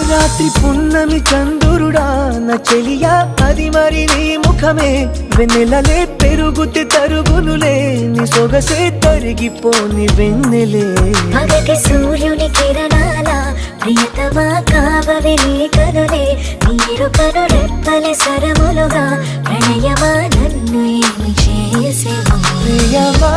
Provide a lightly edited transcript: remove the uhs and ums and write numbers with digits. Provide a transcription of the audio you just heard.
రాత్రి పున్నమి చంద్రుడా నా చెలియా అది మరి నీ ముఖమే వెన్నెలలే పెరుగుతే తరుగునులే నీ సొగసే తరిగిపోని వెన్నెలే పగటి సూర్యుని కిరణాల ప్రియతమా కావవి నీ కనులే నీరు కను రెప్పలే సరములుగా ప్రణయమా నన్ను ఏమి చేసేవా ప్రియమా